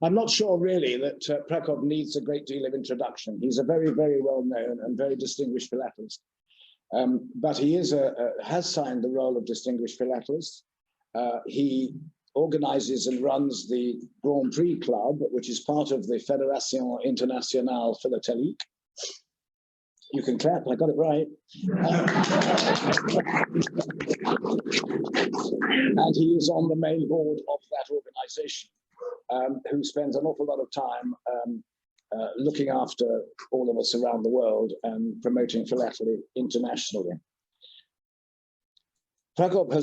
I'm not sure really that Prakob needs a great deal of introduction. He's a very, very well-known and very distinguished philatelist. But he is has signed the role of distinguished philatelist. He organizes and runs the Grand Prix Club, which is part of the Fédération Internationale Philatelique. You can clap, I got it right. And he is on the main board of that organization, who spends an awful lot of time looking after all of us around the world and promoting philately internationally. Prakob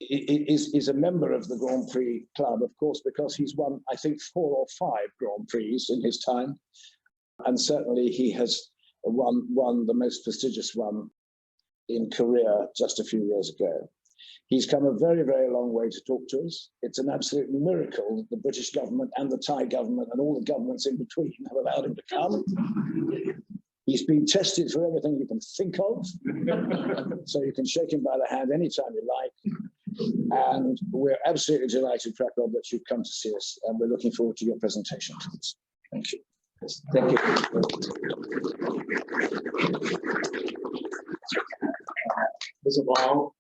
is a member of the Grand Prix Club, of course, because he's won, I think, 4 or 5 Grand Prix in his time. And certainly he has won the most prestigious one in Korea just a few years ago. He's come a very, very long way to talk to us. It's an absolute miracle that the British government and the Thai government and all the governments in between have allowed him to come. He's been tested for everything you can think of. So you can shake him by the hand anytime you like. And we're absolutely delighted, Prakob, that you've come to see us. And we're looking forward to your presentation to us. Thank you. Thank you. First of all,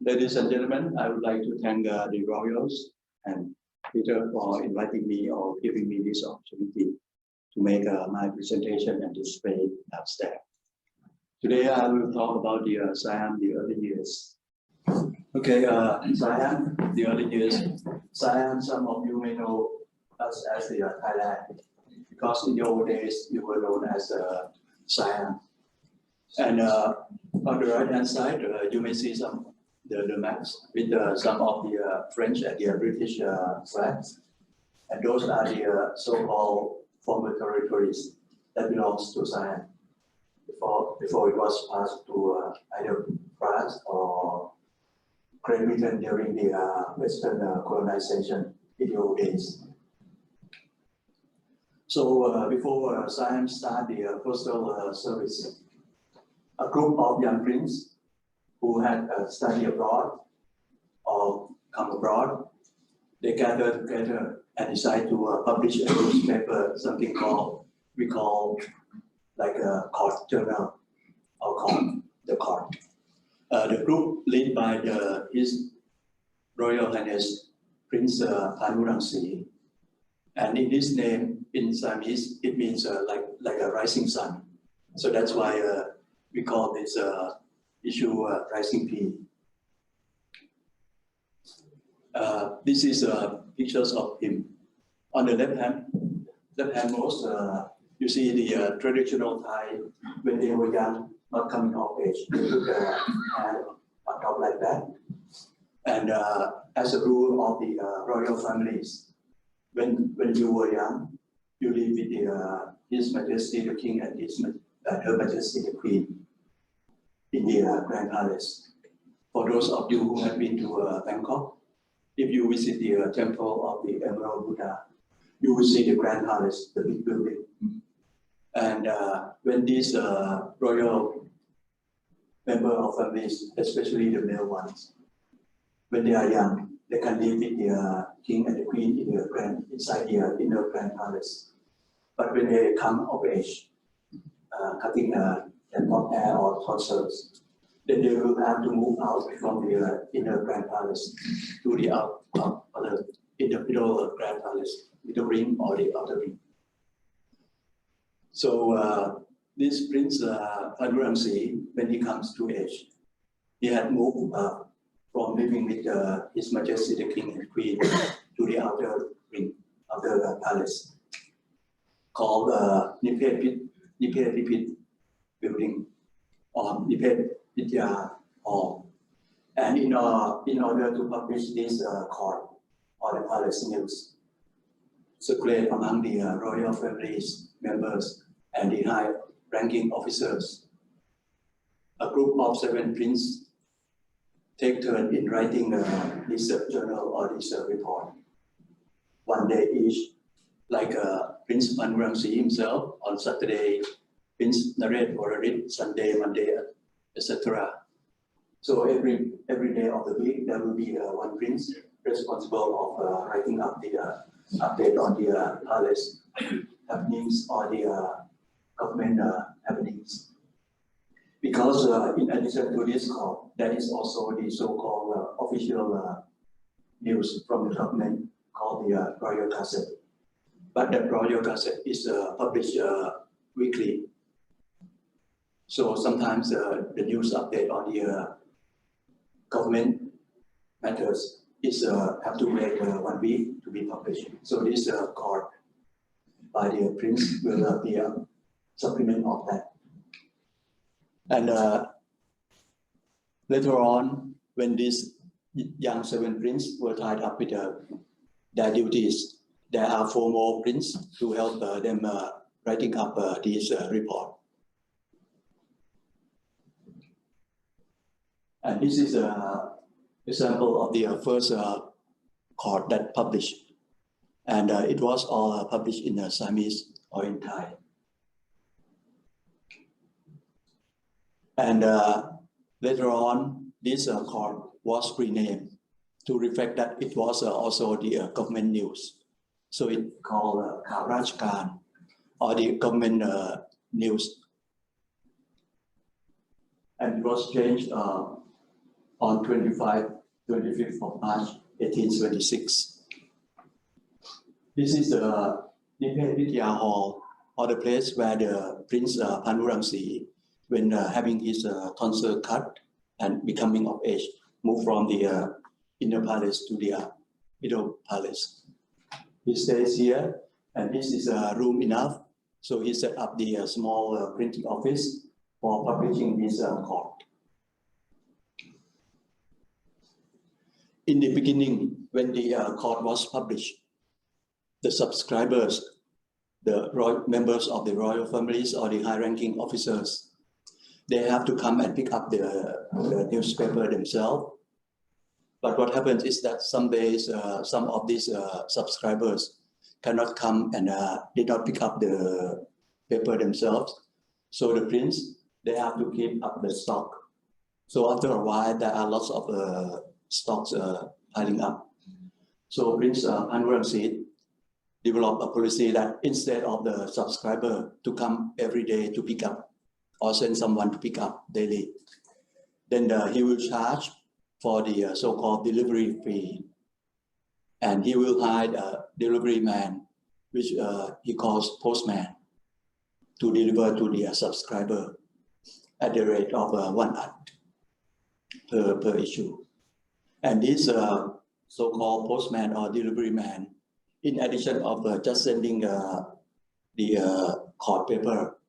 ladies and gentlemen, I would like to thank the Royals and Peter for inviting me or giving me this opportunity to make my presentation and display upstairs. Today I will talk about the Siam, the early years. Okay, Siam, the early years. Siam, some of you may know us as the Thailand, because in the old days you were known as Siam. And on the right hand side, you may see some the maps with some of the French and the British flags, and those are the so-called former territories that belongs to Siam before it was passed to either France or Great Britain during the Western colonization in the old days. So before Siam started the postal service, a group of young princes who had studied abroad or come abroad, they gathered together and decided to publish a newspaper, something we call like a court journal, or called the court. The group led by His Royal Highness Prince Panurangsi, and in this name in Siamese it means like a rising sun. So that's why we call this issue Rising Pea. This is pictures of him. On the left hand most, you see the traditional Thai when they were young, not coming of age. They put their hair on top like that. And as a rule of the royal families, when you were young, you live with His Majesty the King and Her Majesty the Queen in the Grand Palace. For those of you who have been to Bangkok, if you visit the temple of the Emerald Buddha, you will see the Grand Palace, the big building. And when these royal member of families, especially the male ones, when they are young, they can live with the king and the queen inside the inner Grand Palace. But when they come of age, cutting and not hair or tonsils, then they will have to move out from the inner Grand Palace to the in the middle of Grand Palace, middle ring or the outer ring. So this Prince Panurangsi, when he comes to age, he had moved from living with His Majesty the King and Queen to the outer ring of the palace, called Nipet building or Nipet Vidya Hall. And in order to publish this court or the palace news, circulate among the royal families members and the high-ranking officers, a group of 7 princes take turn in writing this journal or this report. One day each, like Prince Panurangsi himself on Saturday, Prince Nared Borarit, Sunday, Monday, etc. So every day of the week there will be one prince responsible of writing up the update on the palace happenings or the government happenings. Because in addition to this call, there is also the so-called official news from the government called the Royal Gazette. But the Royal Gazette is published weekly. So sometimes the news update on the government matters is have to wait 1 week to be published. So this card by the prince will be a supplement of that. And later on, when these young 7 princes were tied up with their duties, there are 4 more princes to help them writing up this report. And this is an example of the first card that published. And it was all published in Siamese or in Thai. And later on, this card was renamed to reflect that it was also the government news. So it called Khao Rajkan, or the government news. And it was changed on 25th of March 1826. This is the Nipet Vidya Hall, or the place where the Prince Panuramsi, when having his tonsure cut and becoming of age, moved from the inner palace to the middle palace. He stays here, and this is room enough, so he set up the small printing office for publishing this card. In the beginning, when the card was published, the subscribers, the members of the royal families or the high-ranking officers, they have to come and pick up the newspaper themselves. But what happens is that some days, some of these subscribers cannot come and did not pick up the paper themselves. So the prince, they have to keep up the stock. So after a while, there are lots of stocks piling up. So Prince Panuramsit developed a policy that instead of the subscriber to come every day to pick up or send someone to pick up daily, then he will charge for the so-called delivery fee. And he will hire a delivery man, which he calls postman, to deliver to the subscriber at the rate of 1 at per issue. And this so-called postman or delivery man, in addition of just sending the court paper,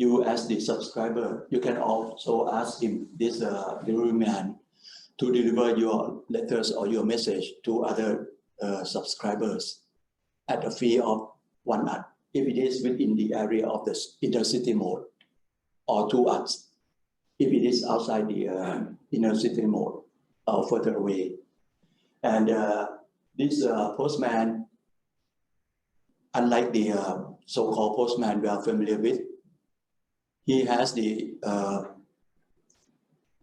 you as the subscriber, you can also ask him, this delivery man, to deliver your letters or your message to other subscribers at a fee of 1 at, if it is within the area of the intercity mode, or 2 ats, if it is outside the inner city mode or further away. And this postman, unlike the so-called postman we are familiar with, he has the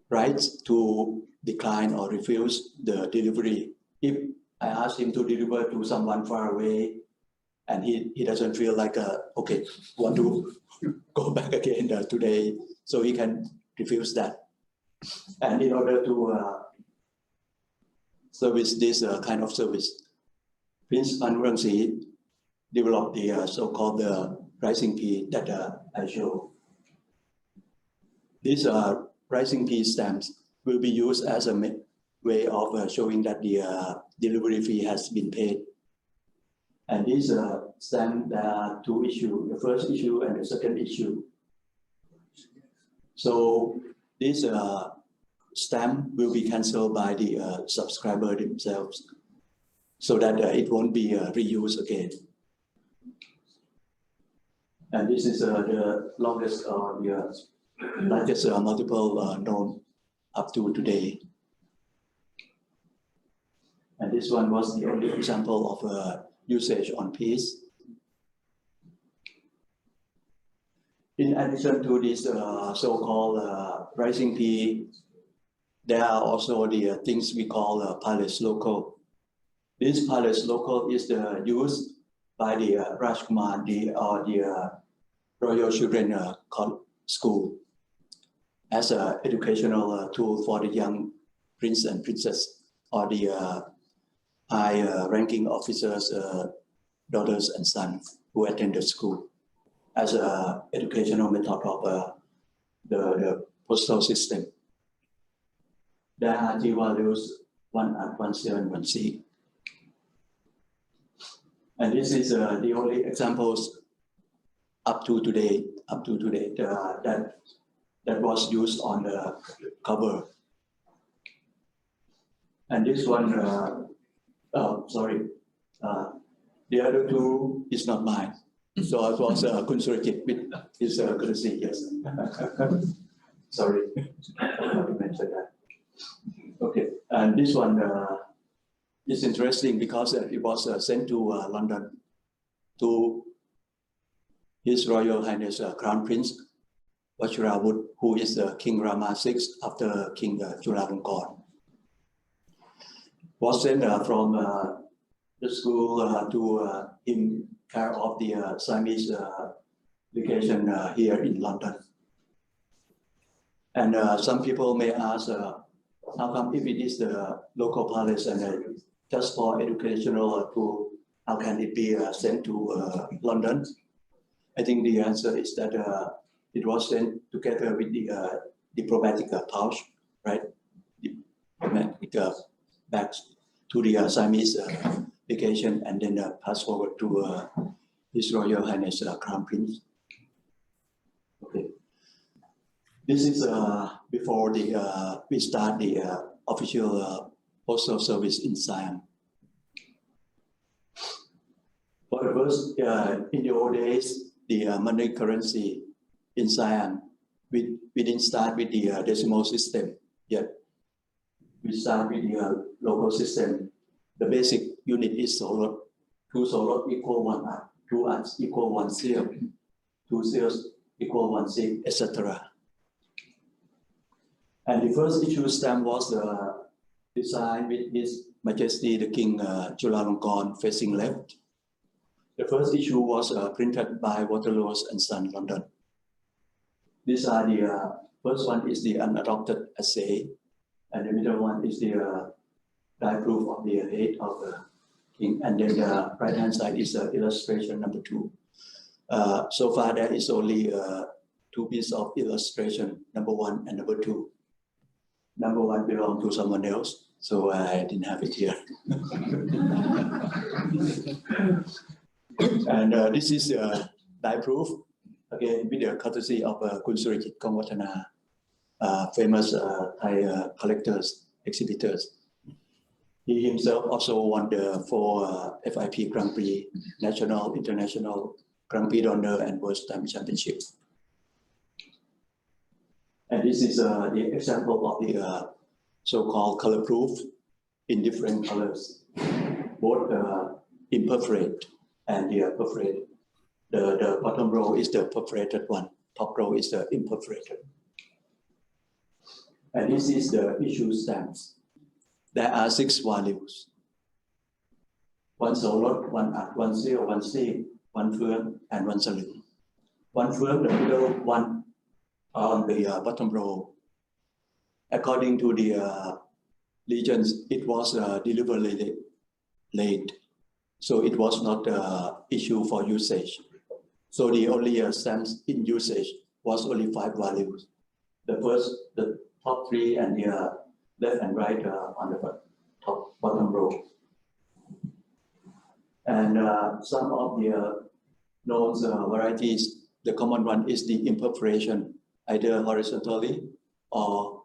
rights to decline or refuse the delivery. If I ask him to deliver to someone far away and he doesn't feel like, okay, want to go back again today, so he can refuse that. And in order to service this kind of service, Prince Panuramsit developed the so-called pricing fee that I show. These pricing fee stamps will be used as a way of showing that the delivery fee has been paid. And these stamps, there are 2 issues, the first issue and the second issue. So this stamp will be cancelled by the subscriber themselves, so that it won't be reused again. And this is the longest or the largest multiple known up to today. And this one was the only example of usage on piece. In addition to this so-called pricing fee, There are also the things we call palace local. This palace local is used by the Rajkumar or the Royal Children School as an educational tool for the young prince and princess or the high-ranking officers' daughters and sons who attend the school as an educational method of the postal system. There are G values 1 at 17, 1C. And this is the only examples up to today that was used on the cover. And this one, the other two is not mine. So it was Kun Surakit with his courtesy, yes. Sorry, I forgot to mention that. Okay, and this one is interesting because it was sent to London to His Royal Highness Crown Prince Vachiravut, who is King Rama VI after King Chulalongkorn. Was sent from the school to in care of the Siamese legation here in London. And some people may ask, how come if it is the local palace and just for educational tool, how can it be sent to London? I think the answer is that it was sent together with the diplomatic pouch, right? Diplomatic bags to the Siamese legation and then passed forward to His Royal Highness Crown Prince. Okay. This is before we start the official postal service in Siam. For the first, in the old days, the money currency in Siam, we didn't start with the decimal system yet. We start with the local system. The basic unit is solid. 2 solid equal 1 art, 2 arts equal 1 seal, 2 seals equal 1 seal, etc. And the first issue stamp was designed with His Majesty the King Chulalongkorn facing left. The first issue was printed by Waterloo's and Son, London. These are the first one is the unadopted essay, and the middle one is the die proof of the head of the king, and then the right hand side is illustration number 2. So far there is only 2 pieces of illustration, number 1 and number 2. Number 1 belonged to someone else, so I didn't have it here. And this is die proof, again with the courtesy of Kun Surakit Kongwatana, famous Thai collectors, exhibitors. He himself also won the 4 FIP Grand Prix, National, International, Grand Prix d'Honneur and World Stamp Championship. And this is the example of the so-called color proof in different colors, both imperforate and the perforated. The bottom row is the perforated one, top row is the imperforated. And this is the issue stamps. There are 6 values. 1 solid, 1 art, 1 seal, 1 C, 1 firm, and 1 saloon. 1 firm, the middle one on the bottom row. According to the legends, it was deliberately late, so it was not issue for usage. So the only stamps in usage was only 5 values. The first, the top 3, and the left and right on the top bottom row. And some of the known varieties, the common one is the imperforation, either horizontally or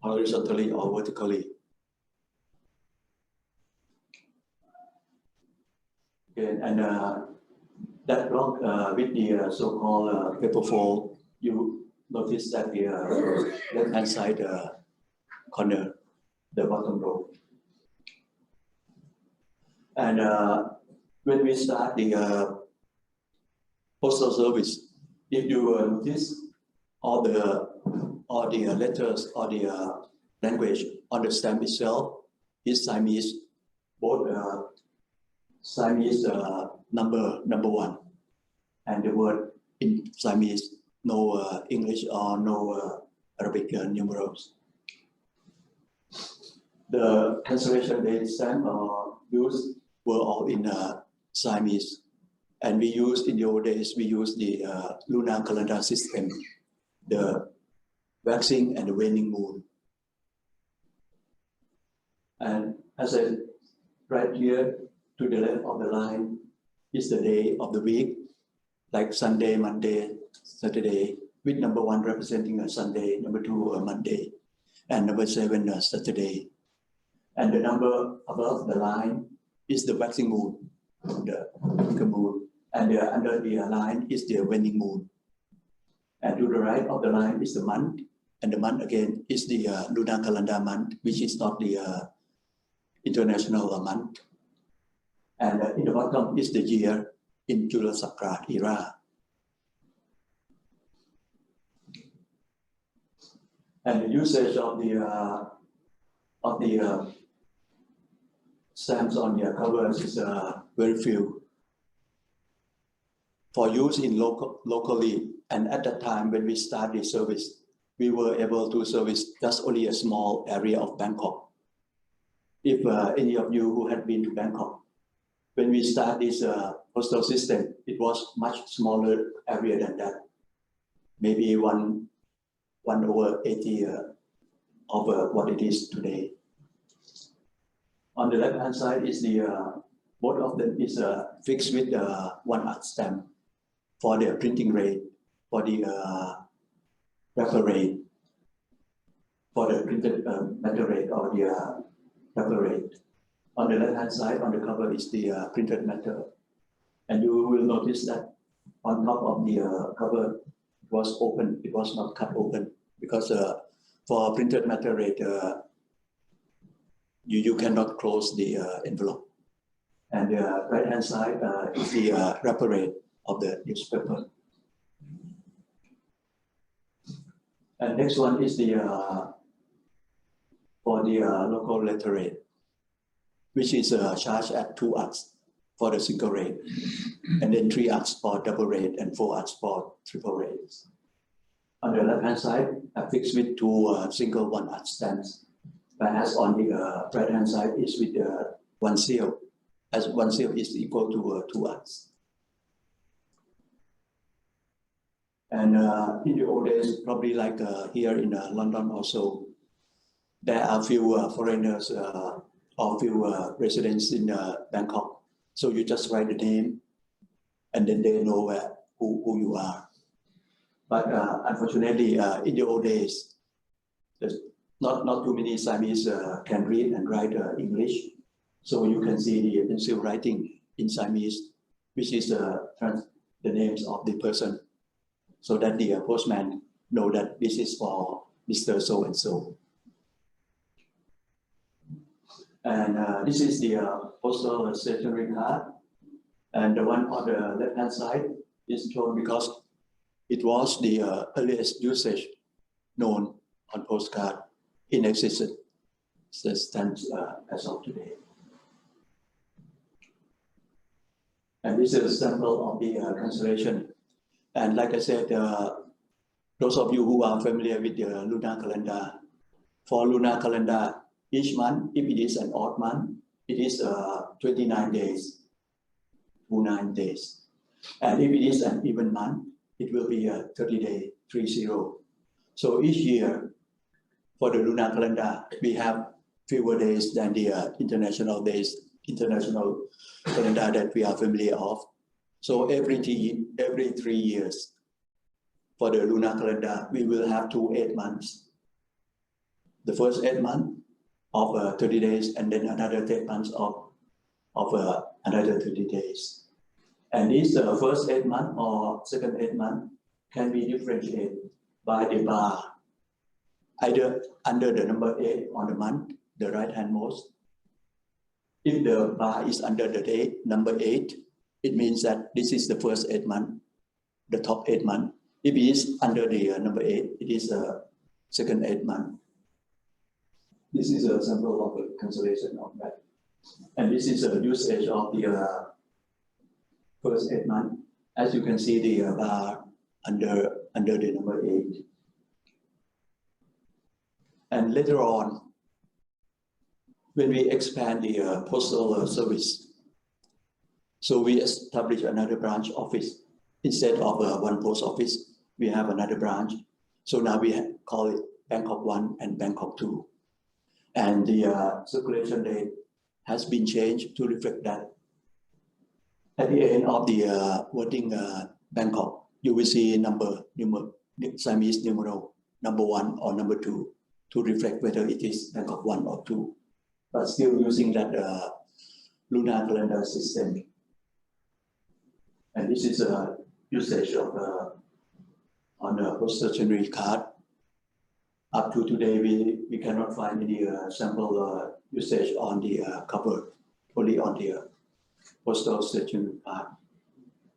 vertically. Okay, and that block with the so-called paper fold, you notice that the left-hand side corner, the bottom row. And when we start the postal service, if you notice all the letters or the language on the stamp itself is Siamese, both Siamese number 1, and the word in Siamese, no English or no Arabic numerals. The cancellation date stamp used were all in Siamese, and we used in the old days, we used the lunar calendar system, the waxing and the waning moon. And as I right here to the left of the line is the day of the week, like Sunday, Monday, Saturday, with number 1 representing a Sunday, number 2 a Monday, and number 7 a Saturday. And the number above the line is the waxing moon, the moon, and under the line is the waning moon. And to the right of the line is the month, and the month again is the lunar calendar month, which is not the international month. And in the bottom is the year in Jula Sakra era. And the usage of the stamps on the covers is very few. For use in locally, and at that time when we started service, we were able to service just only a small area of Bangkok. If any of you who had been to Bangkok, when we started this postal system, it was much smaller area than that. Maybe 1/80 of what it is today. On the left-hand side is the both of them is fixed with 1 art stamp for the printing rate, for the wrapper rate, for the printed matter rate or the wrapper rate. On the left-hand side, on the cover is the printed matter, and you will notice that on top of the cover was open. It was not cut open because for printed matter rate, you cannot close the envelope. And the right-hand side is the wrapper rate of the newspaper. And next one is the for the local letter rate, which is charged at 2 ATS for the single rate, and then 3 ATS for double rate and 4 ATS for triple rates. On the left-hand side, affixed with 2 single 1 ATS stamps, whereas on the right-hand side is with 1 seal, as 1 seal is equal to 2 ATS. And in the old days, probably like here in London also, there are few foreigners or few residents in Bangkok. So you just write the name, and then they know who you are. But unfortunately, in the old days, there's not too many Siamese can read and write English. So you can see the pencil writing in Siamese, which is the names of the person, so that the postman know that this is for Mr. So-and-so. And this is the postal stationery card. And the one on the left-hand side is shown because it was the earliest usage known on postcard in existence as of today. And this is a sample of the cancellation. And like I said, those of you who are familiar with the lunar calendar, for lunar calendar, each month, if it is an odd month, it is 29 days, 29 days. And if it is an even month, it will be 30 days, 30. So each year, for the lunar calendar, we have fewer days than the international calendar that we are familiar of. So every 3 years, for the lunar calendar, we will have 2 8 months. The first 8 months of 30 days, and then another 8 months of another 30 days. And this first 8 months or second 8 months can be differentiated by the bar, either under the number 8 on the month, the right-hand most. If the bar is under the date, number 8, it means that this is the first 8 months, the top 8 months. If it is under the number 8, it is the second 8 months. This is a sample of the cancellation of that. And this is a usage of the first 8 months. As you can see, the bar under the number 8. And later on, when we expand the postal service, so we establish another branch office. Instead of one post office, we have another branch. So now we call it Bangkok 1 and Bangkok 2. And the circulation date has been changed to reflect that. At the end of the wording Bangkok, you will see Siamese numeral number 1 or number 2 to reflect whether it is Bangkok 1 or 2, but still using that lunar calendar system. And this is a usage of on the post-stationery card. Up to today, we cannot find any sample usage on the cover, only on the postal stationery card.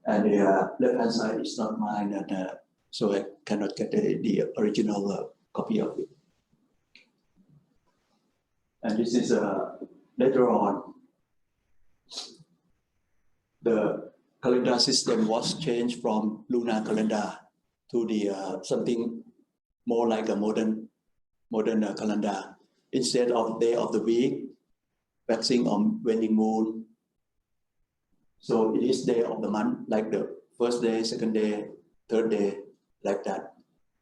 And the left-hand side is not mine, and so I cannot get the original copy of it. And this is later on, the calendar system was changed from lunar calendar to the something more like a modern calendar. Instead of day of the week, waxing on waning moon. So it is day of the month, like the first day, second day, third day, like that.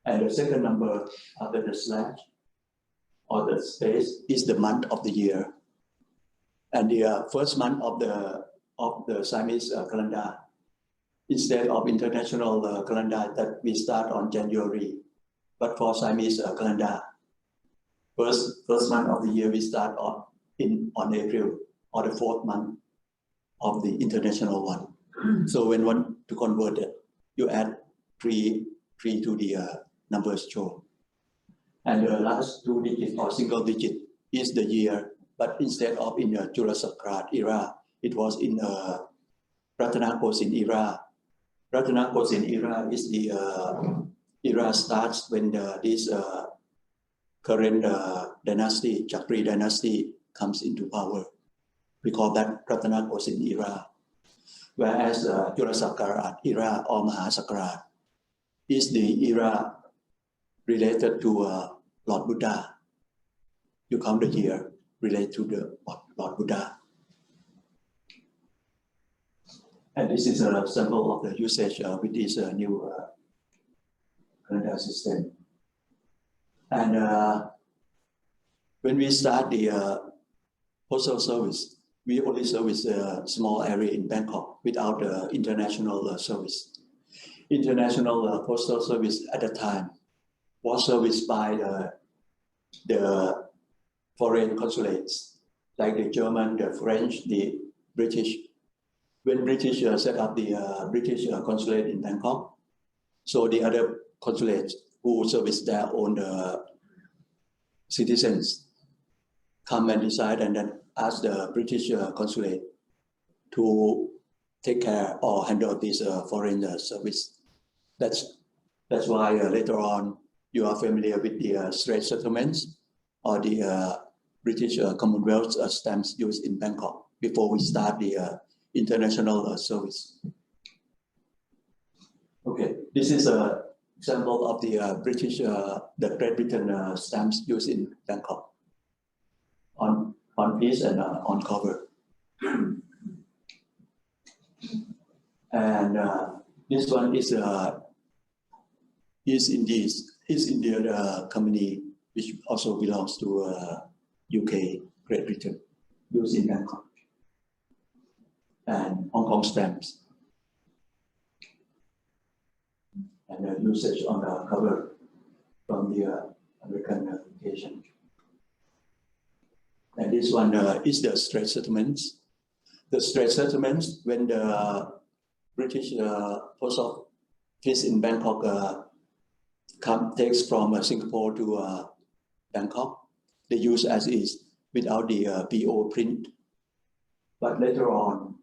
And the second number after the slash or the space is the month of the year. And the first month of the Siamese calendar, instead of international calendar that we start on January, but for Siamese calendar, first month of the year we start on April, or the 4th month of the international one. So when one to convert it, you add 3 to the numbers shown. And the last 2 digits or single digit is the year, but instead of in the Jurasakrat era, it was in Ratanakosin era. Ratanakosin era is the era starts when this current dynasty, Chakri dynasty, comes into power. We call that Ratanakosin era. Whereas Jurasakrat era or Mahasakrat is the era related to Lord Buddha. You count the year related to the Lord Buddha. And this is a sample of the usage with this new calendar system. And when we start the postal service, we only service a small area in Bangkok without the international service. International postal service at the time was serviced by the foreign consulates, like the German, the French, the British. When British set up the British consulate in Bangkok, so the other consulates who service their own citizens come and decide and then ask the British consulate to take care or handle this foreign service. That's why later on you are familiar with the Strait settlements or the British Commonwealth stamps used in Bangkok before we start the international service. Okay, this is an example of the British, the Great Britain stamps used in Bangkok on piece and on cover. And this one is East India company, which also belongs to UK, Great Britain, used in Bangkok. And Hong Kong stamps. And the usage on the cover from the American application. And this one is the Strait settlements. The Strait settlements, when the British post office in Bangkok takes from Singapore to Bangkok, they use as is without the PO print. But later on,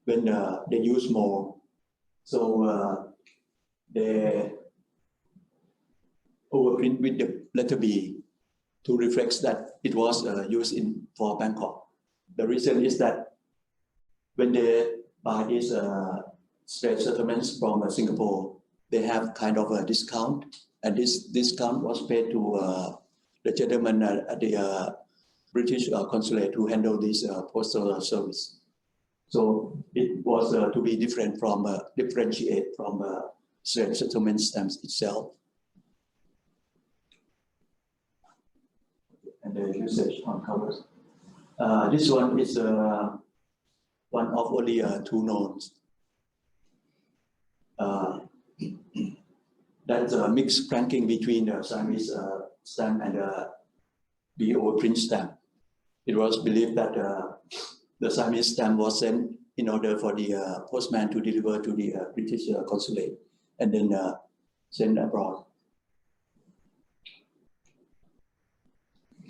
when they use more, so they overprint with the letter B to reflect that it was used for Bangkok. The reason is that when they buy these straight settlements from Singapore, they have kind of a discount, and this discount was paid to the gentleman at the British consulate who handled this postal service. So it was to be different from differentiate from straight settlement stamps itself. And the usage on covers. This one is one of only two known. That's a mixed franking between the Siamese stamp and the BO print stamp. It was believed that the Siamese stamp was sent in order for the postman to deliver to the British consulate and then sent abroad.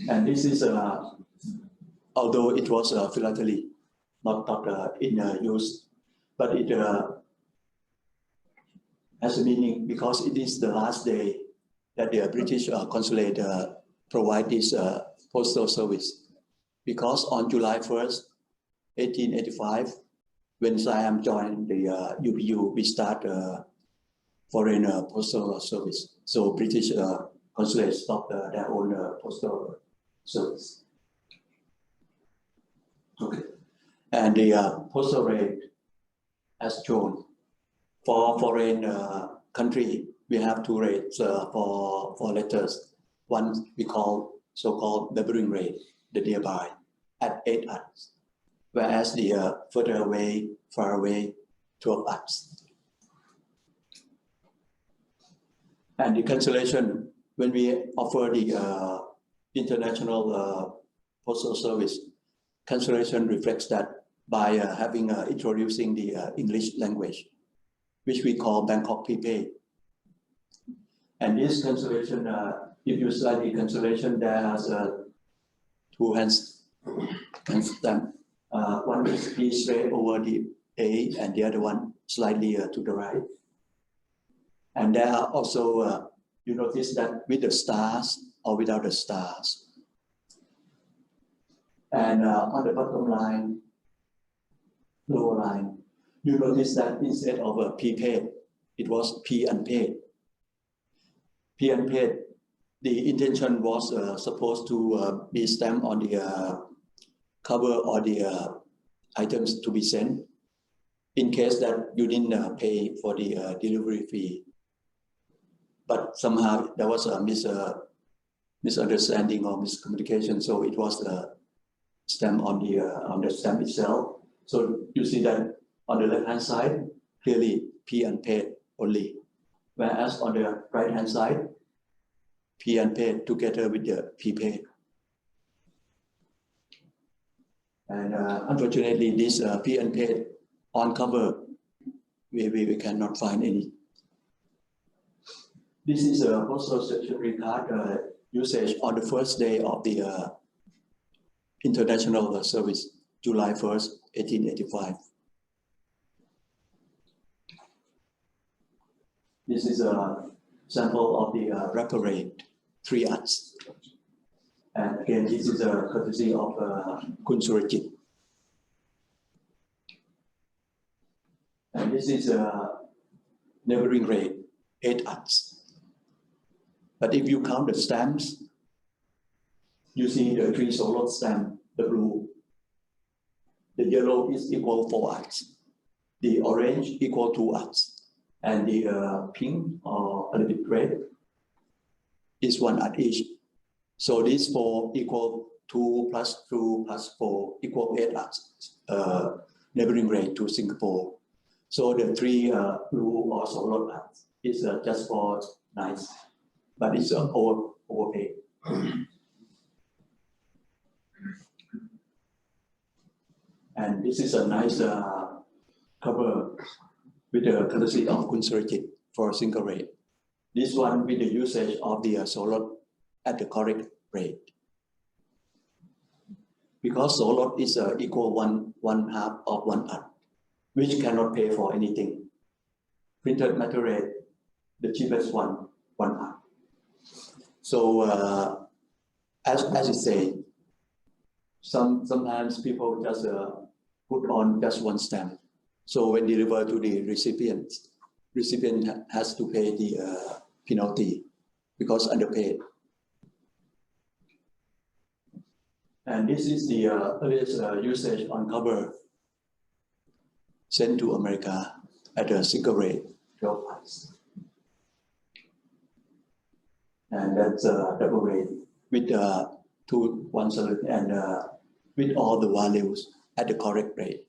And this is, although it was philately, not in use, but it has a meaning because it is the last day that the British consulate provide this postal service. Because on July 1st, 1885, when Siam joined the UPU, we start foreign postal service. So British consulate stopped their own postal service. Okay, and the postal rate, as shown, for foreign country, we have two rates for letters. One we call so-called neighboring rate, the nearby, at 8 ADS, whereas the further away, far away, 12 ADS. And the cancellation, when we offer the international postal service, cancellation reflects that by introducing the English language, which we call Bangkok prepaid. And this cancellation, if you study cancellation, there's two hands stamp. One is P straight over the A, and the other one slightly to the right. And there are also, you notice that with the stars or without the stars. And on the bottom line, lower line, you notice that instead of a P paid, it was P unpaid. P unpaid, the intention was supposed to be stamped on the cover or the items to be sent, in case that you didn't pay for the delivery fee. But somehow there was a misunderstanding or miscommunication, so it was stamped on the stamp itself. So you see that on the left-hand side, clearly P unpaid only, whereas on the right-hand side, P unpaid together with the P paid. And unfortunately, this P unpaid on cover, we cannot find any. This is a postal stationery card usage on the first day of the international service, July 1st, 1885. This is a sample of the wrapper rate, 3 ADS. And again, this is a courtesy of Kun Surajit. And this is a neighboring rate, 8 ADS. But if you count the stamps, you see the 3 solid stamp, the blue. The yellow is equal 4 ADS. The orange equal 2 ADS. And the pink or a little bit red is 1 ADS each. So these 4 equal 2 plus 2 plus 4 equal 8 ADS, neighboring rate to Singapore. So the 3 blue or solid ADS is just for nice, but it's overpaid. And this is a nice cover with the courtesy of Kun Surajit for single rate. This one with the usage of the solid at the correct rate. Because solid is equal one half of 1 ADS, which cannot pay for anything. Printed matter rate, the cheapest one, 1 ADS. So as you say, sometimes people just put on just one stamp. So when delivered to the recipient has to pay the penalty because underpaid. And this is the earliest usage on cover sent to America at a single rate, 12 price. And that's a double rate with 1 salute and with all the values at the correct rate.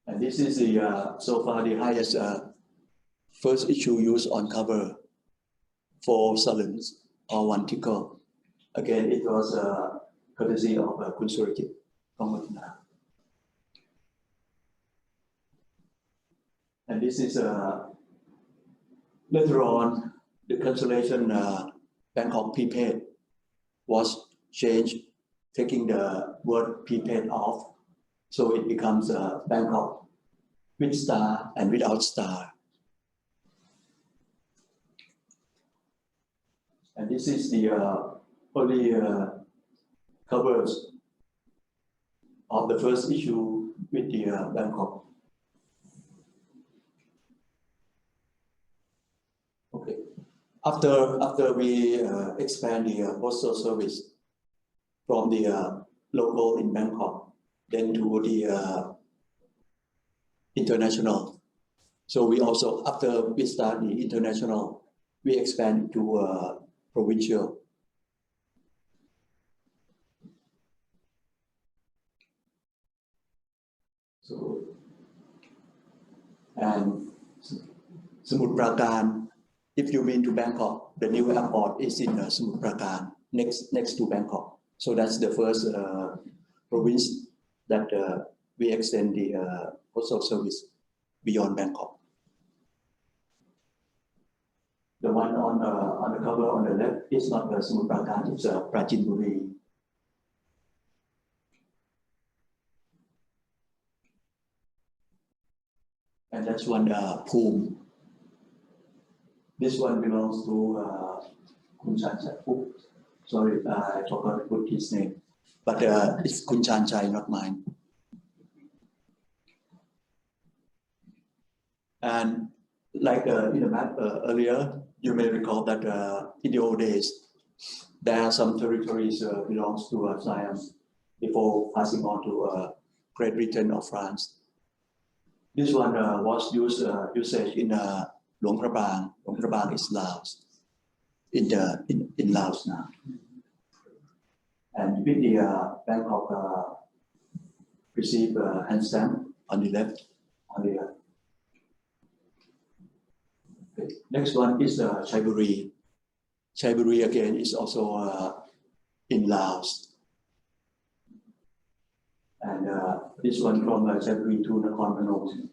And this is the so far the highest first issue used on cover, 4 saloons or 1 tickle. Again, it was courtesy of Kun Surakit from Vietnam. And this is later on the cancellation Bangkok prepaid was changed, taking the word prepaid off. So it becomes Bangkok with star and without star. And this is the only covers of the first issue with the Bangkok. Okay. After we expand the postal service from the local in Bangkok, then to the international. So we also, after we start the international, we expand to provincial. So, and Samut Prakan, if you mean to Bangkok, the new airport is in Samut Prakan, next to Bangkok. So that's the first province that we extend the postal service beyond Bangkok. The one on the cover on the left is not Samut Prakan, it's Prachinburi. And that's one Poom. This one belongs to Kun Chan Chai. Sorry, I forgot to put his name. But it's Kun Chan Chai, not mine. And like in the map earlier, you may recall that in the old days, there are some territories belongs to Siam before passing on to Great Britain or France. This one was usage in Luang Prabang. Luang Prabang is Laos, in Laos now. And with the Bangkok receive hand stamp on the left, Okay. Next one is Chaiburi. Chaiburi again is also in Laos. And this one from Chaiburi to Nakhon Phanom.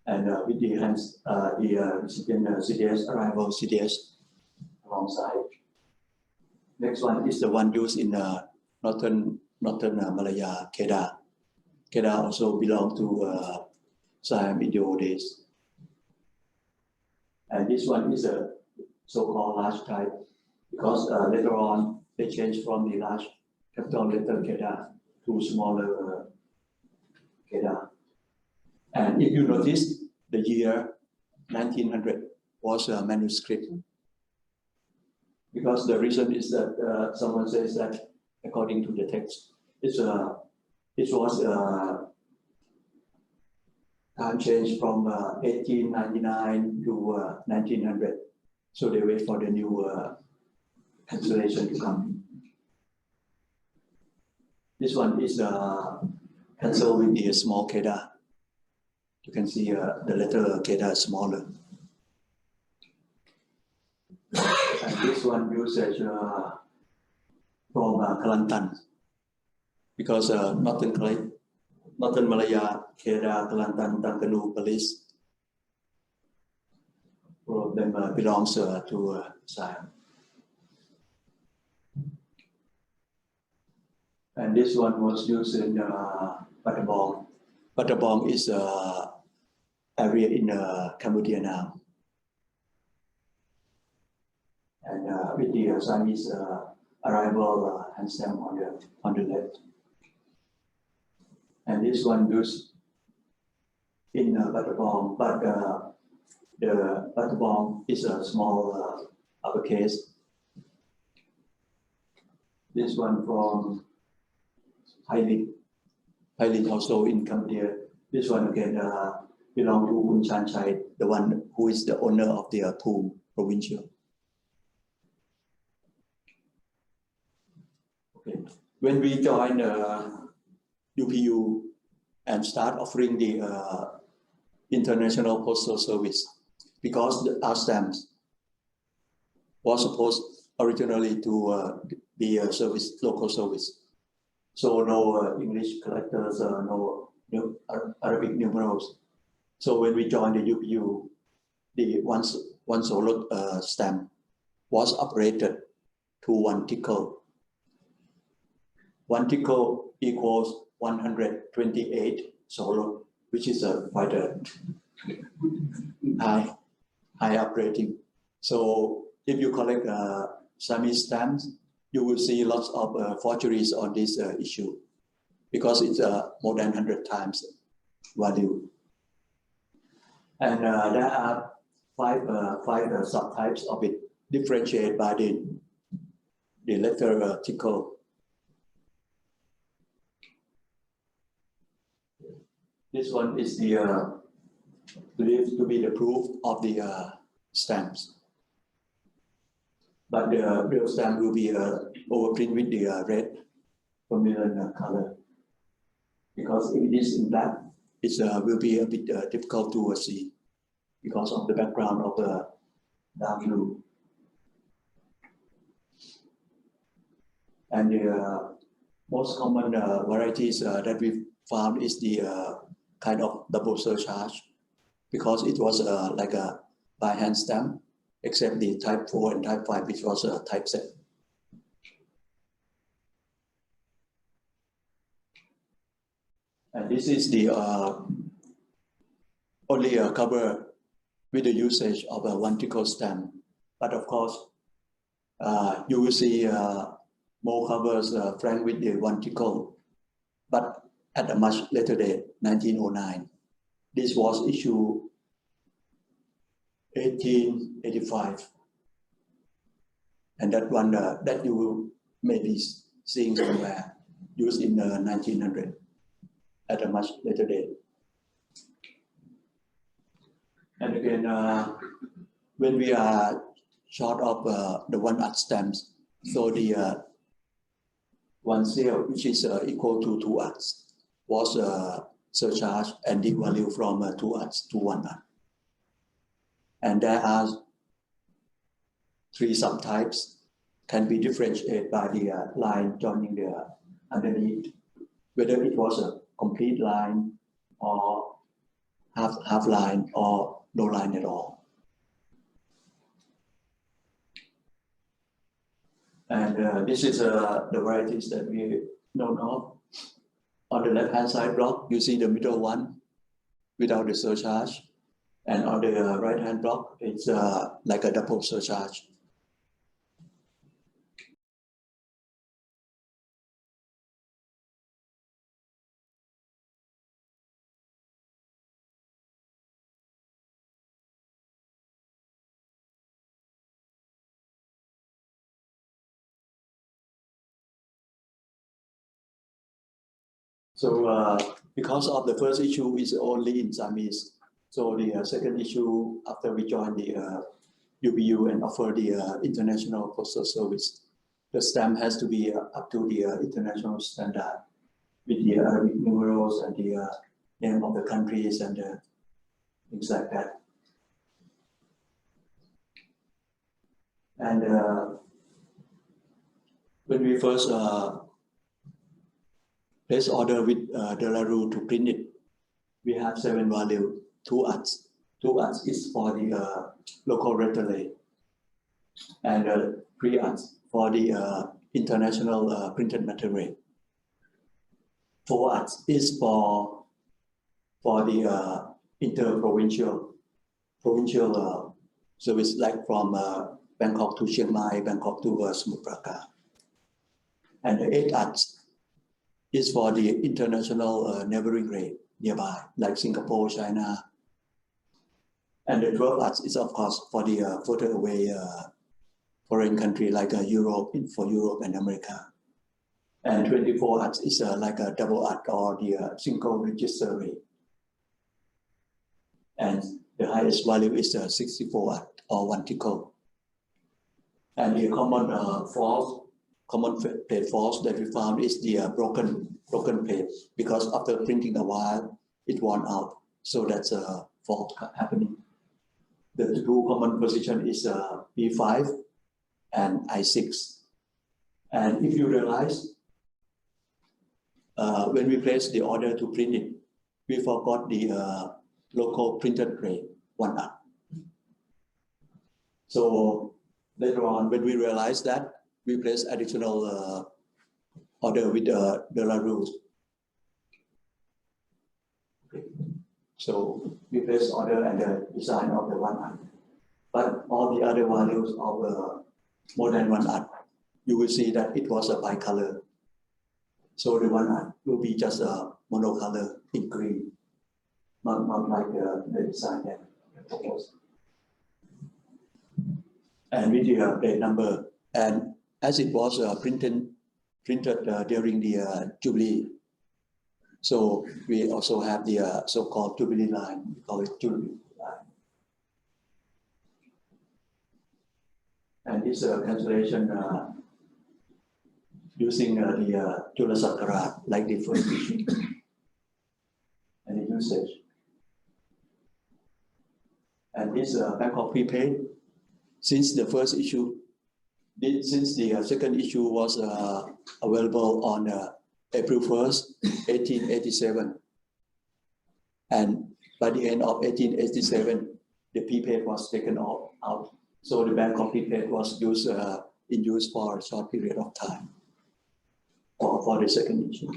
And with the hands, the recipient CDS, arrival CDS alongside. Next one is the one used in northern Malaya, Kedah. Kedah also belonged to Siam in the old days. And this one is a so-called large type because later on they changed from the large capital letter Kedah to smaller Kedah. And if you notice, the year 1900 was a manuscript. Because the reason is that someone says that according to the text, it was time change from 1899 to 1900. So they wait for the new cancellation to come. This one is cancelled with the small Kedah. You can see the letter Kedah is smaller. And this one usage from Kelantan, because Northern Malaya, Kedah, Kelantan, Tankanu, Perlis, all of them belongs to Siam. And this one was used in Battambang. Battambang is area in Cambodia now. the Siamese arrival hand stamp on the left. And this one goes in Battambang, but the Battambang is a small uppercase. This one from Thailand also in Cambodia. This one again belong to Kun Chan Chai, the one who is the owner of the Thum provincial. Okay. When we join UPU and start offering the International Postal Service, because our stamps was supposed originally to be a service, local service. So no English characters, no Arabic numerals. So when we joined the UPU, the one solo stamp was operated to 1 tickle. 1 tickle equals 128 solo, which is quite a high operating. So if you collect Siamese stamps, you will see lots of forgeries on this issue, because it's more than 100 times value. And there are five subtypes of it, differentiated by the letter tickle. This one is the believed to be the proof of the stamps. But the real stamp will be overprint with the red vermilion color. Because if it is in black, it will be a bit difficult to see because of the background of the dark blue. And the most common varieties that we found is the kind of double surcharge, because it was like a by hand stamp, except the type 4 and type 5, which was a type set. And this is the only cover with the usage of a 1 tickle stamp. But of course, you will see more covers framed with the 1 tickle, but at a much later date, 1909. This was issued 1885. And that one that you will maybe seeing somewhere, used in 1900 at a much later date. And again, when we are short of the 1 odd stamps, so the 1 seal, which is equal to 2 odds, was surcharged and devalued from 2 odds to 1 odd. And there are 3 subtypes, can be differentiated by the line joining the underneath, whether it was a complete line or half line or no line at all. And this is the varieties that we know of. On the left-hand side block, you see the middle one without the surcharge. And on the right-hand block, it's like a double surcharge. So because of the first issue is only in Siamese, so the second issue after we joined the UPU and offer the International Postal Service, the stamp has to be up to the international standard with the Arabic numerals and the name of the countries and things like that. And when we first place order with De La Rue to print it, we have 7 values, 2 odds. 2 odds is for the local red relay, and 3 odds for the international printed material. 4 odds is for the interprovincial service, like from Bangkok to Chiang Mai, Bangkok to Samut Prakan. And the 8 arts is for the international neighboring rate nearby, like Singapore, China. And the 12 arts is, of course, for the further away foreign country like Europe, for Europe and America. And 24 arts is like a double art or the single register rate. And the highest value is 64 art or 1 tickle. And the common plate faults that we found is the broken plate, because after printing a while, it worn out. So that's a fault happening. The 2 common position is P5 and I6. And if you realize, when we placed the order to print it, we forgot the local printed rate 1 art. So later on, when we realized that, we placed additional order with the Belarus. Okay. So we placed order and the design of the 1 art. But all the other values of more than 1 art, you will see that it was a bicolor. So the 1 art will be just a monocolor in green, not like the design that proposed. And with the plate number, and as it was printed during the Jubilee, so we also have the so-called Jubilee line. We call it Jubilee line. And this cancellation using the Jula Sakharat, like the first issue, and the usage. And this Bangkok prepaid, since the first issue, since the second issue was available on April 1st, 1887, and by the end of 1887, the prepaid was taken out. So the Bangkok prepaid was used in use for a short period of time for the second issue.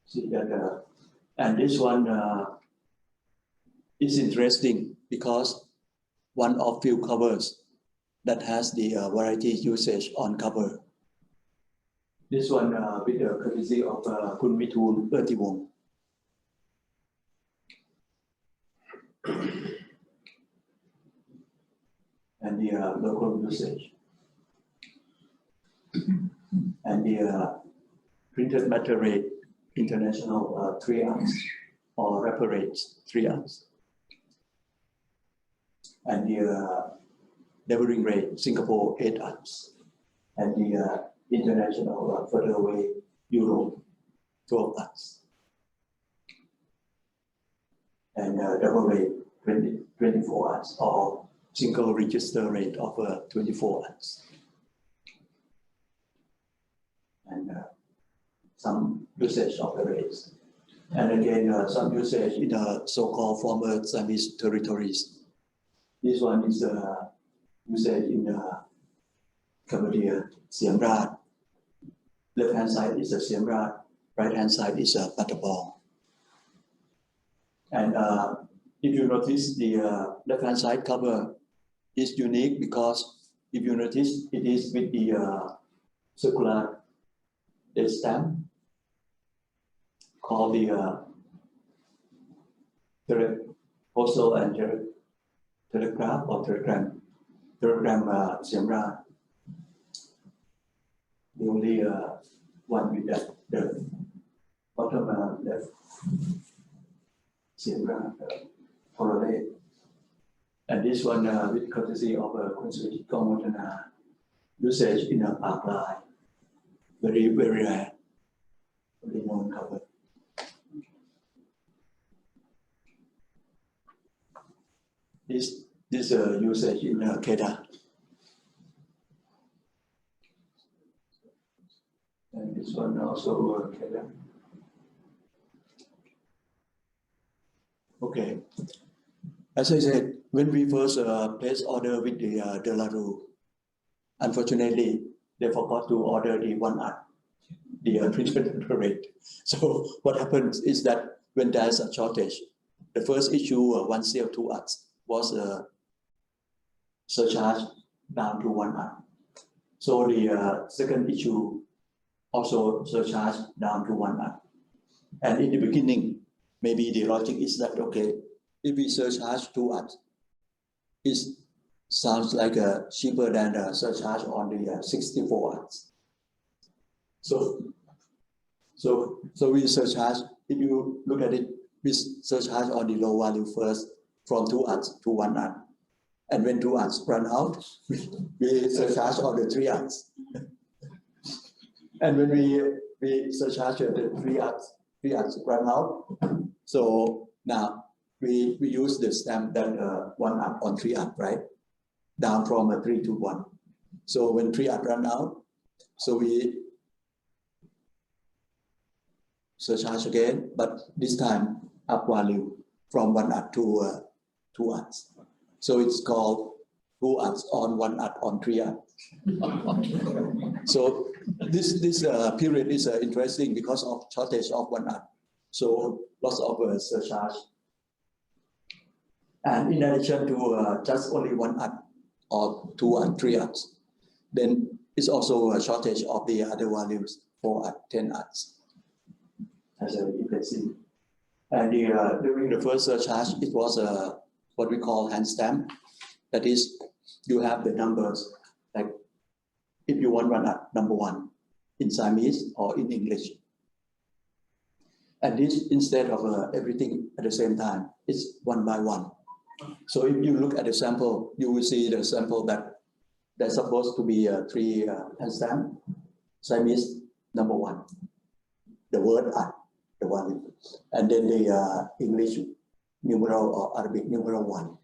See that, and this one is interesting because one of few covers that has the variety usage on cover. This one with the courtesy of Kun Mithun Ertiwong. And the local usage. And the printed matter rate international 3 ounce or wrapper rates 3 ounce. And the neighboring rate Singapore 8 ounce. And the international further away Europe 12 ounce. And double rate 24 ounce or single register rate of 24 ounce. And some usage of the rates. And again, some usage in the so-called former Siamese territories. This one is usage in Cambodia, Siam Reap. Left-hand side is a Siam Reap, right-hand side is a Pattabong. And if you notice, the left-hand side cover is unique because if you notice, it is with the circular date stamp called the postal and telegraph or telegram Siam Reap. The only one with that, the bottom left Siam Reap correlate. And this one with courtesy of Kun Suchit Kongwatana, usage in a park line. Very rare, very known cover. This usage in Kedah. And this one also Kedah. Okay. As I said, when we first placed order with the Belarus, unfortunately, they forgot to order the 1 art, the printed rate. So what happens is that when there's a shortage, the first issue, 1 sale 2 arts, was surcharge down to 1 USD. So the second issue also surcharge down to 1 USD. And in the beginning, maybe the logic is that, okay, if we surcharge 2 USD, it sounds like cheaper than the surcharge on the 64 USD. So we surcharge, if you look at it, we surcharge on the low value first from 2 USD to 1 USD. And when 2 USD run out, we surcharge on the 3 USD. And when we surcharge the 3 USD run out, so now we use the stamp that 1 USD on 3 USD, right? Down from a 3 to 1. So when 3 USD run out, so we surcharge again, but this time up value from 1 USD to 2 USD. So it's called 2 USD on 1 USD on 3 USD. So this period is interesting because of shortage of 1 USD. So lots of surcharge. And in addition to just only 1 USD or 2 and 3 USD, then it's also a shortage of the other values, 4 USD, 10 USD. As you can see. And during the first surcharge, it was what we call hand stamp. That is, you have the numbers, like if you want 1 USD, number 1, in Siamese or in English. And this, instead of everything at the same time, it's 1 by 1. So if you look at the sample, you will see the sample that there's supposed to be 3 hand stamp. Siamese, number 1, the word the value, and then the English numeral or Arabic numeral 1.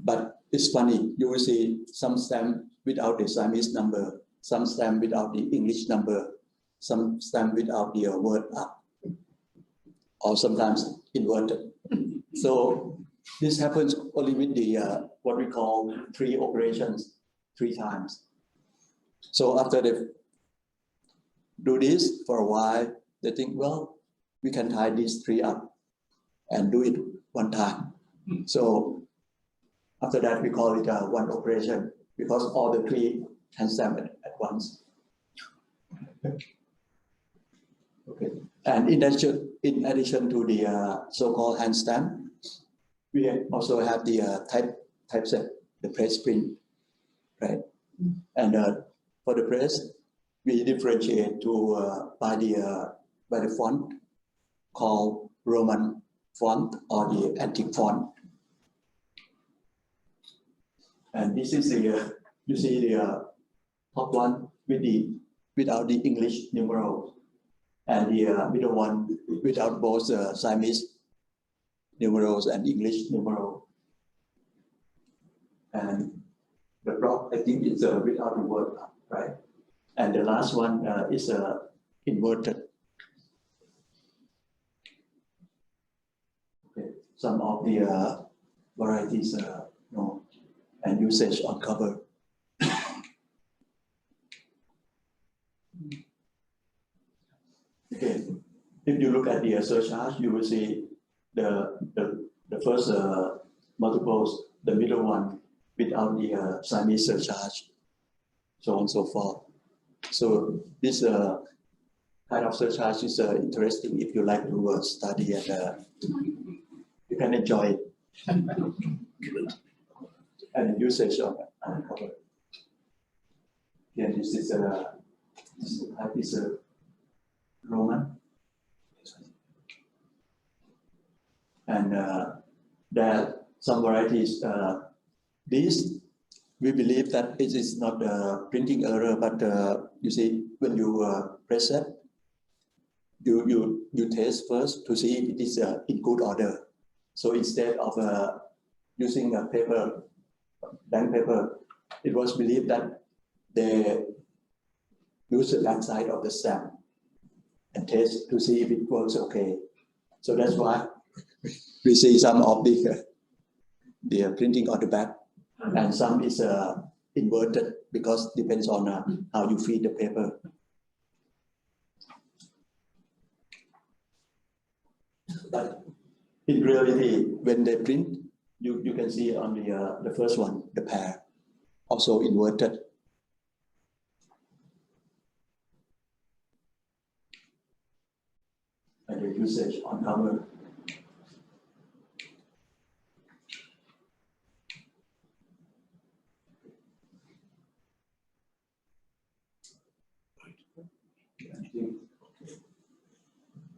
But it's funny, you will see some stamp without the Siamese number, some stamp without the English number, some stamp without the word up, or sometimes inverted. So this happens only with the what we call 3 operations, 3 times. So after they do this for a while, they think, well, we can tie these 3 up and do it 1 time. So after that, we call it 1 operation because all the 3 can stamp at once. Okay. And in addition to the so-called hand stamp, we also have the typeset, the press print, right? And for the press, we differentiate to by the font called Roman font or the antique font. And this is the you see the top one without the English numeral, and the middle one without both Siamese numerals and English numeral. And the block, I think, it's without the word, right? And the last one is inverted. Okay. Some of the varieties and usage on cover. Okay. If you look at the surcharge, you will see the first multiples, the middle one without the Siamese surcharge, so on and so forth. So this kind of surcharge is interesting if you like to study, and you can enjoy it. And usage of cover. Again, this is Roman. And there are some varieties. These, we believe that it is not a printing error, but you see, when you press it, you test first to see if it is in good order. So instead of using a paper, blank paper, it was believed that they use the back side of the stamp and test to see if it works okay. So that's why we see some of the printing on the back, and some is inverted because depends on how you feed the paper. But in reality, when they print, You can see on the first one, the pair, also inverted. And the usage on cover.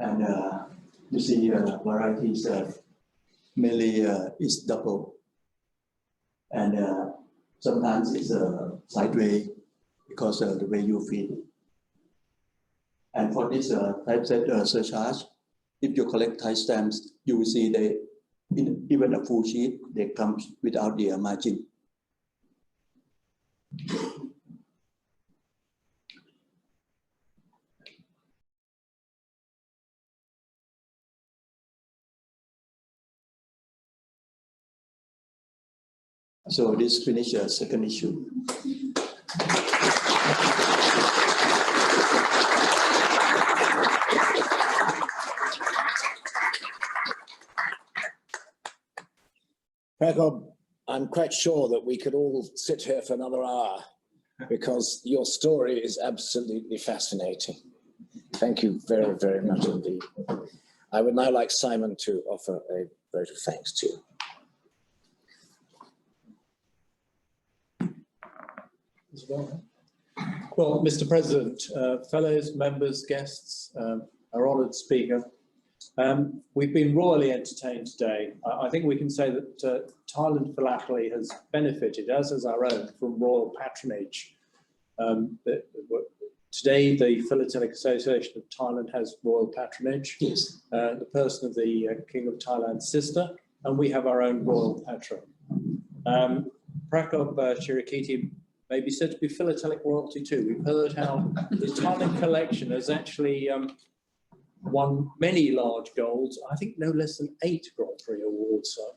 And you see varieties mainly is double, and sometimes it's sideways because the way you feed it. And for this typeset surcharge, if you collect Thai stamps, you will see they, even a full sheet, they come without the margin. So this finished a second issue. Prakob, I'm quite sure that we could all sit here for another hour because your story is absolutely fascinating. Thank you very, very much indeed. I would now like Simon to offer a vote of thanks to you. Well, Mr. President, fellows, members, guests, our honoured speaker, we've been royally entertained today. I think we can say that Thailand Philately has benefited, as has our own, from royal patronage. Today, the Philatelic Association of Thailand has royal patronage. Yes. The person of the King of Thailand's sister, and we have our own royal patron. Prakob Chirakiti may be said to be philatelic royalty too. We've heard how the Thailand collection has actually won many large golds. I think no less than 8 Grand Prix awards. So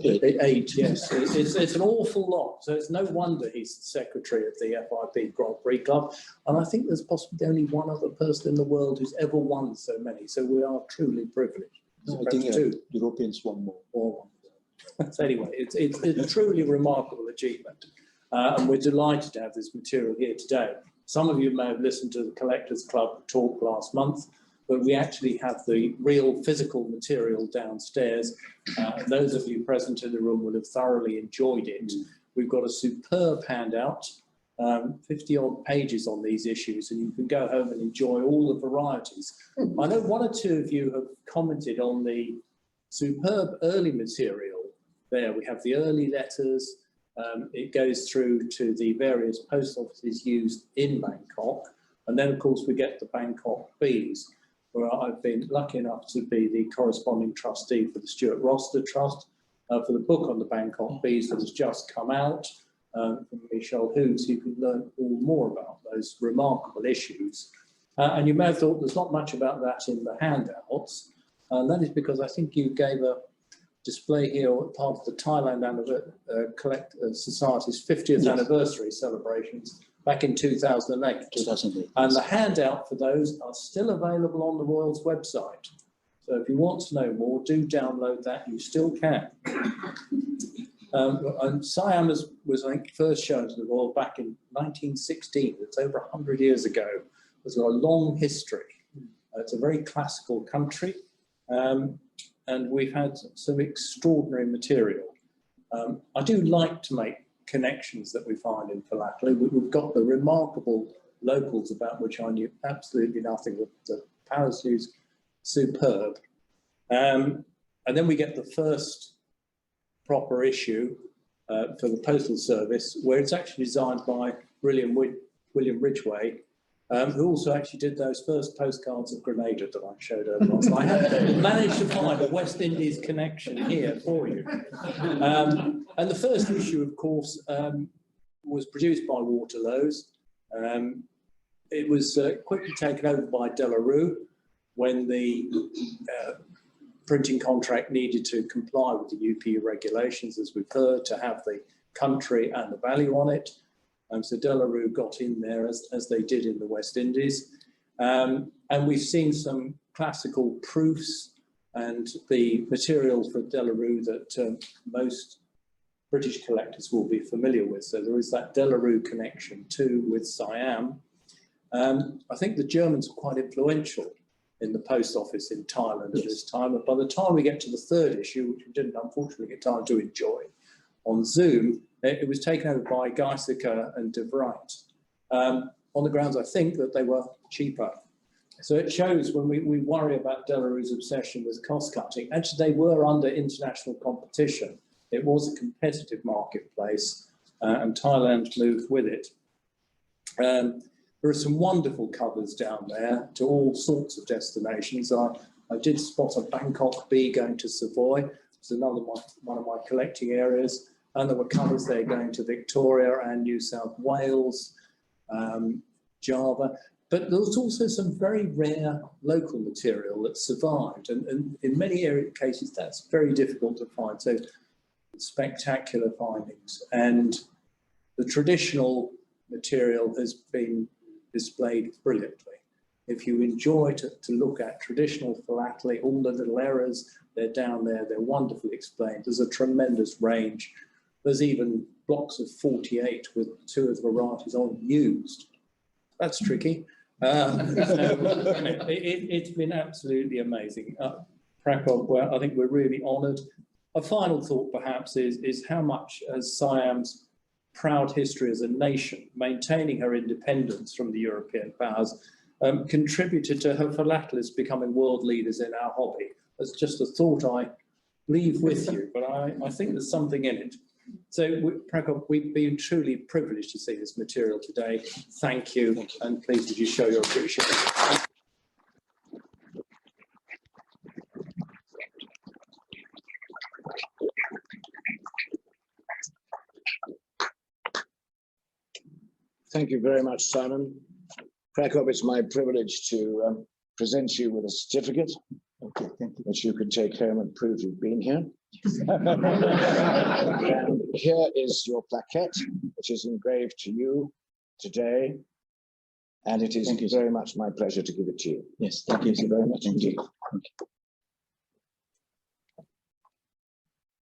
eight, yes. It's an awful lot. So it's no wonder he's the secretary of the FIP Grand Prix Club. And I think there's possibly only one other person in the world who's ever won so many. So we are truly privileged. No, I think Europeans won more. Or one. So anyway, it's a truly remarkable achievement. And we're delighted to have this material here today. Some of you may have listened to the Collectors Club talk last month, but we actually have the real physical material downstairs. Those of you present in the room will have thoroughly enjoyed it. We've got a superb handout, 50 odd pages on these issues, and you can go home and enjoy all the varieties. I know one or two of you have commented on the superb early material there. We have the early letters. It goes through to the various post offices used in Bangkok. And then, of course, we get the Bangkok bees, where I've been lucky enough to be the corresponding trustee for the Stuart Roster Trust for the book on the Bangkok bees that has just come out from Michelle Hooves. You can learn all more about those remarkable issues. And you may have thought there's not much about that in the handouts. And that is because I think you gave a display here part of the Thailand Society's 50th anniversary celebrations back in 2008. And the handout for those are still available on the Royal's website. So if you want to know more, do download that. You still can. And Siam was, I think, first shown to the Royal back in 1916. It's over 100 years ago. It's got a long history. It's a very classical country. And we've had some extraordinary material. I do like to make connections that we find in philately. We've got the remarkable locals about which I knew absolutely nothing. The Paraslu's superb. And then we get the first proper issue for the Postal Service, where it's actually designed by William Ridgway, who also actually did those first postcards of Grenada that I showed earlier on. So I have managed to find a West Indies connection here for you. And the first issue, of course, was produced by Waterloo's. It was quickly taken over by De La Rue when the printing contract needed to comply with the UP regulations, as we've heard, to have the country and the value on it. So De La Rue got in there as they did in the West Indies. And we've seen some classical proofs and the material for De La Rue that most British collectors will be familiar with. So there is that De La Rue connection too with Siam. I think the Germans were quite influential in the post office in Thailand at this time. And by the time we get to the third issue, which we didn't unfortunately get time to enjoy on Zoom, it was taken over by Geisiker and De Vrij, on the grounds, I think, that they were cheaper. So it shows when we worry about De La Rue's obsession with cost cutting, actually they were under international competition. It was a competitive marketplace, and Thailand moved with it. There are some wonderful covers down there to all sorts of destinations. I did spot a Bangkok bee going to Savoy. It's another one of my collecting areas. And there were covers there going to Victoria and New South Wales, Java. But there was also some very rare local material that survived. And in many cases, that's very difficult to find. So spectacular findings. And the traditional material has been displayed brilliantly. If you enjoy to look at traditional philately, all the little errors, they're down there, they're wonderfully explained. There's a tremendous range. There's even blocks of 48 with 2 of the varieties unused. That's tricky. It's been absolutely amazing. Prakob, well, I think we're really honoured. A final thought perhaps is how much has Siam's proud history as a nation, maintaining her independence from the European powers, contributed to her philatelists becoming world leaders in our hobby. That's just a thought I leave with you, but I think there's something in it. So, Prakob, we've been truly privileged to see this material today. Thank you, and please would you show your appreciation. Thank you very much, Simon. Prakob, it's my privilege to present you with a certificate, which you can take home and prove you've been here. And here is your plaquette, which is engraved to you today. And it is very much my pleasure to give it to you. Yes, thank you very much indeed. Thank you.